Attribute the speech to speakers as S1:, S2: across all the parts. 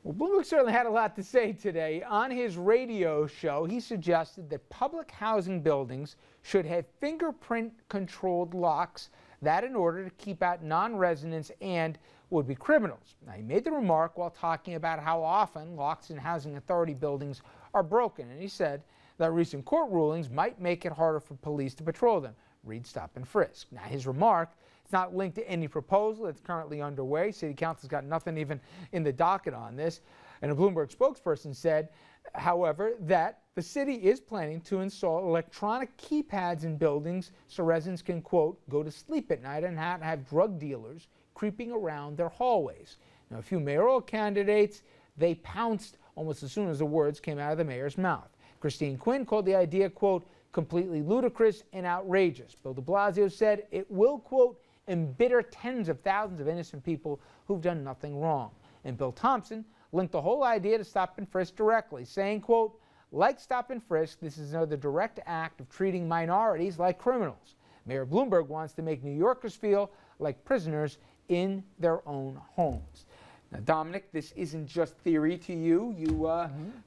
S1: Well, Bloomberg certainly had a lot to say today. On his radio show, he suggested that public housing buildings should have fingerprint-controlled locks, that in order to keep out non-residents and would-be criminals. Now, he made the remark while talking about how often locks in housing authority buildings are broken, and he said that recent court rulings might make it harder for police to patrol them. Read Stop and Frisk. Now, his remark is not linked to any proposal that's currently underway. City Council's got nothing even in the docket on this. And a Bloomberg spokesperson said, however, that the city is planning to install electronic keypads in buildings so residents can, quote, go to sleep at night and not have drug dealers creeping around their hallways. Now, a few mayoral candidates, they pounced almost as soon as the words came out of the mayor's mouth. Christine Quinn called the idea, quote, completely ludicrous and outrageous. Bill de Blasio said it will, quote, embitter tens of thousands of innocent people who've done nothing wrong. And Bill Thompson linked the whole idea to Stop and Frisk directly, saying, quote, like Stop and Frisk, this is another direct act of treating minorities like criminals. Mayor Bloomberg wants to make New Yorkers feel like prisoners in their own homes. Now, Dominic, this isn't just theory to you.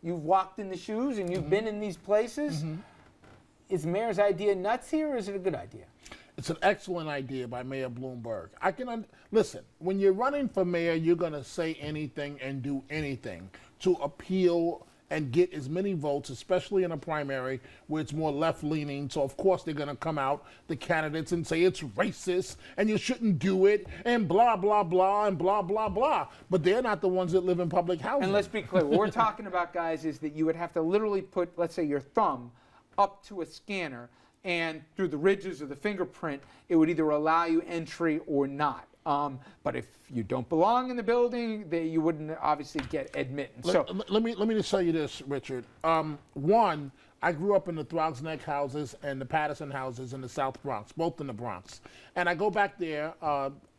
S1: You've walked in the shoes and you've been in these places. Is the mayor's idea nuts here, or is it a good idea?
S2: It's an excellent idea by Mayor Bloomberg. Listen, when you're running for mayor, you're going to say anything and do anything to appeal and get as many votes, especially in a primary where it's more left-leaning. So, of course, they're going to come out, the candidates, and say it's racist and you shouldn't do it and blah, blah, blah, and blah, blah, blah. But they're not the ones that live in public housing.
S1: And let's be clear. What we're talking about, guys, is that you would have to literally put, let's say, your thumb up to a scanner, and through the ridges of the fingerprint, it would either allow you entry or not. But if you don't belong in the building, you wouldn't obviously get admittance.
S2: Let me just tell you this, Richard. One, I grew up in the Throgs Neck houses and the Patterson houses in the South Bronx, both in the Bronx. And I go back there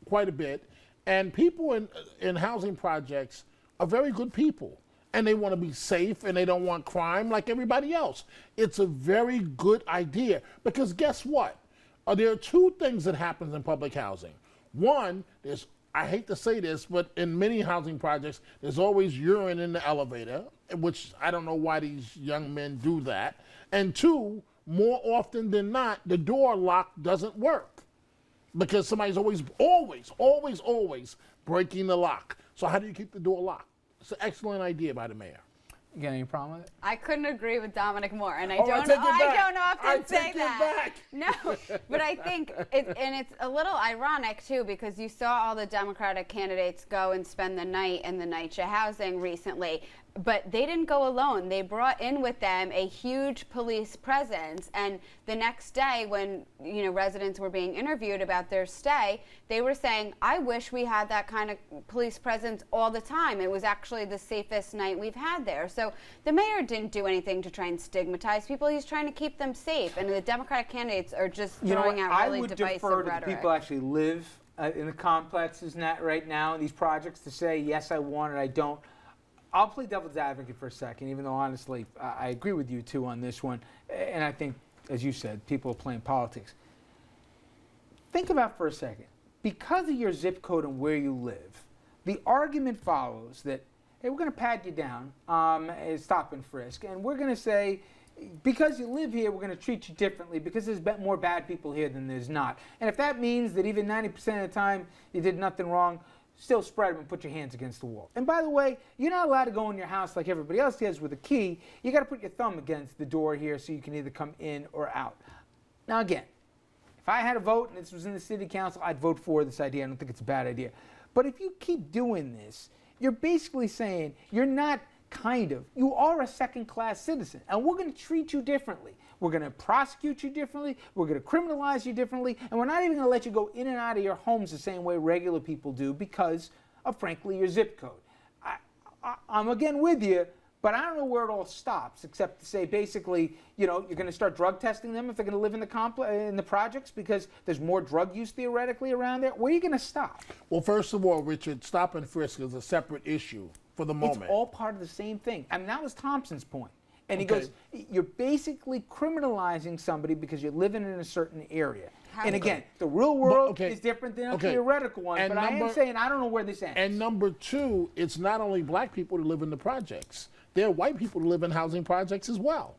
S2: quite a bit. And people in housing projects are very good people. And they want to be safe and they don't want crime like everybody else. It's a very good idea because guess what? There are two things that happens in public housing. One, I hate to say this, but in many housing projects, there's always urine in the elevator, which I don't know why these young men do that. And two, more often than not, the door lock doesn't work because somebody's always breaking the lock. So how do you keep the door locked? It's an excellent idea by the mayor.
S1: You got any problem with it?
S3: I couldn't agree with Dominic more, and I
S2: don't
S3: often say that.
S2: Back.
S3: No, but I think it's a little ironic too because you saw all the Democratic candidates go and spend the night in the NYCHA housing recently, but they didn't go alone. They brought in with them a huge police presence, and the next day when residents were being interviewed about their stay, they were saying, I wish we had that kind of police presence all the time. It was actually the safest night we've had there. So the mayor didn't do anything to try and stigmatize people. He's trying to keep them safe, and the Democratic candidates are just throwing out really divisive rhetoric.
S1: I would defer to the people who actually live in the complexes right now in these projects to say, yes, I want it, I don't. I'll play devil's advocate for a second, even though, honestly, I agree with you, too, on this one. And I think, as you said, people are playing politics. Think about for a second. Because of your zip code and where you live, the argument follows that, hey, we're going to pat you down, Stop and Frisk, and we're going to say, because you live here, we're going to treat you differently because there's more bad people here than there's not. And if that means that even 90% of the time you did nothing wrong, still spread them and put your hands against the wall. And by the way, you're not allowed to go in your house like everybody else does with a key. You got to put your thumb against the door here so you can either come in or out. Now again, if I had a vote and this was in the city council, I'd vote for this idea. I don't think it's a bad idea. But if you keep doing this, you're basically saying you're not you are a second-class citizen, and we're going to treat you differently. We're going to prosecute you differently. We're going to criminalize you differently, and we're not even going to let you go in and out of your homes the same way regular people do because of, frankly, your zip code. I'm again with you, but I don't know where it all stops, except to say basically, you're going to start drug testing them if they're going to live in the projects because there's more drug use theoretically around there. Where are you going to stop?
S2: Well, first of all, Richard, Stop and Frisk is a separate issue for the moment.
S1: It's all part of the same thing. I mean, that was Thompson's point. And he goes, you're basically criminalizing somebody because you're living in a certain area. And again, the real world
S2: okay.
S1: is different than a
S2: Okay.
S1: theoretical one.
S2: And
S1: But I am
S2: number-
S1: saying I don't know where this ends.
S2: And number two, it's not only black people who live in the projects. There are white people who live in housing projects as well.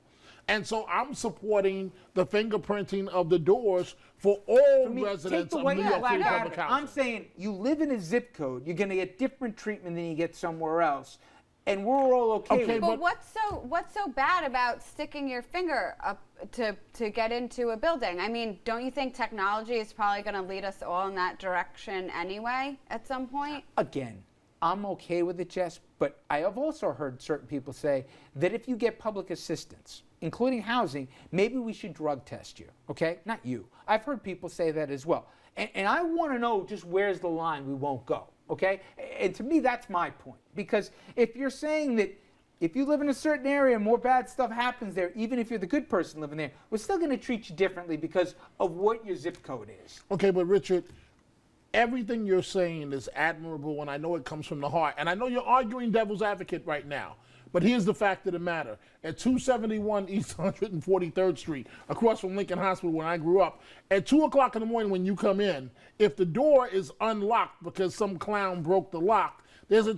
S2: And so I'm supporting the fingerprinting of the doors for all
S1: Take
S2: residents
S1: the
S2: of
S1: white
S2: New
S1: and
S2: York
S1: black
S2: City
S1: out of
S2: public
S1: it.
S2: housing.
S1: I'm saying you live in a zip code, you're going to get different treatment than you get somewhere else. And we're all okay with it.
S3: But what's so bad about sticking your finger up to get into a building? I mean, don't you think technology is probably going to lead us all in that direction anyway at some point?
S1: Again, I'm okay with it, Jess, but I have also heard certain people say that if you get public assistance, including housing, maybe we should drug test you, okay? Not you. I've heard people say that as well. And I want to know just where's the line we won't go, okay? And to me, that's my point. Because if you're saying that if you live in a certain area, more bad stuff happens there, even if you're the good person living there, we're still going to treat you differently because of what your zip code is.
S2: Okay, but Richard, everything you're saying is admirable, and I know it comes from the heart. And I know you're arguing devil's advocate right now. But here's the fact of the matter. At 271 East 143rd Street, across from Lincoln Hospital where I grew up, at 2 o'clock in the morning when you come in, if the door is unlocked because some clown broke the lock, there's a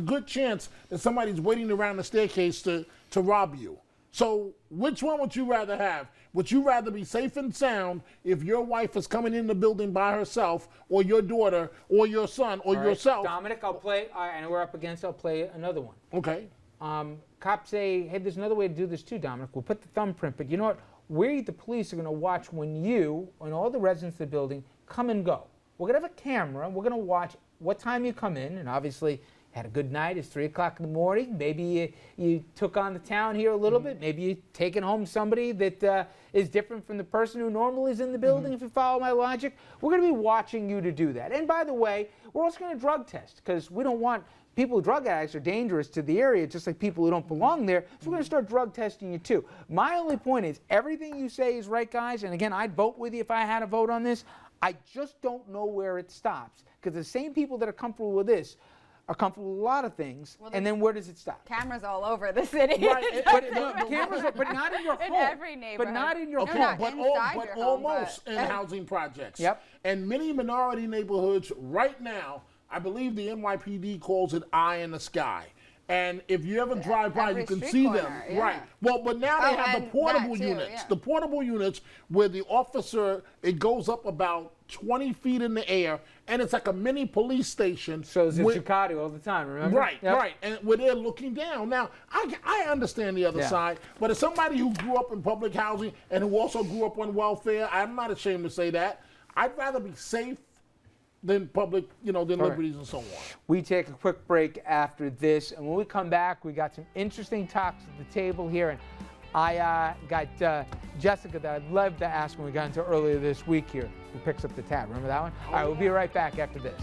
S2: good chance that somebody's waiting around the staircase to rob you. So which one would you rather have? Would you rather be safe and sound if your wife is coming in the building by herself, or your daughter, or your son, or yourself?
S1: Dominic, I'll play, and we're up against, I'll play another one.
S2: Okay.
S1: Cops say, hey, there's another way to do this too, Dominic. We'll put the thumbprint, but you know what? We, the police, are going to watch when you and all the residents of the building come and go. We're going to have a camera. We're going to watch what time you come in, and obviously had a good night. It's 3 o'clock in the morning. Maybe you took on the town here a little bit. Maybe you're taking home somebody that is different from the person who normally is in the building, if you follow my logic. We're going to be watching you to do that. And by the way, we're also going to drug test because we don't want people, drug addicts are dangerous to the area, just like people who don't belong there. So we're going to start drug testing you too. My only point is everything you say is right, guys. And again, I'd vote with you if I had a vote on this. I just don't know where it stops because the same people that are comfortable with this are comfortable with a lot of things, and then where does it stop?
S3: Cameras all over the city.
S1: Right, but not in your home.
S3: In every neighborhood.
S1: But not in your
S2: Okay,
S1: home.
S2: but
S3: inside your home,
S2: almost
S3: but-
S2: in housing projects.
S1: Yep.
S2: And many minority neighborhoods right now, I believe the NYPD calls it eye in the sky. And if you ever drive by,
S3: every
S2: you can
S3: street
S2: see
S3: corner,
S2: them.
S3: yeah.
S2: Right. Well, but now they
S3: Oh,
S2: have the
S3: and
S2: portable
S3: that too,
S2: units.
S3: yeah.
S2: The portable units where the officer, it goes up about 20 feet in the air, and it's like a mini police station.
S1: So it's in
S2: with-
S1: Chicago all the time, remember?
S2: Right,
S1: Yep.
S2: right. And where they're looking down. Now, I understand the other
S1: Yeah.
S2: side, but as somebody who grew up in public housing and who also grew up on welfare, I'm not ashamed to say that. I'd rather be safe than public, than liberties and so on.
S1: We take a quick break after this, and when we come back, we got some interesting talks at the table here, and I got Jessica that I'd love to ask when we got into earlier this week here, who picks up the tab. Remember that one? All right, we'll be right back after this.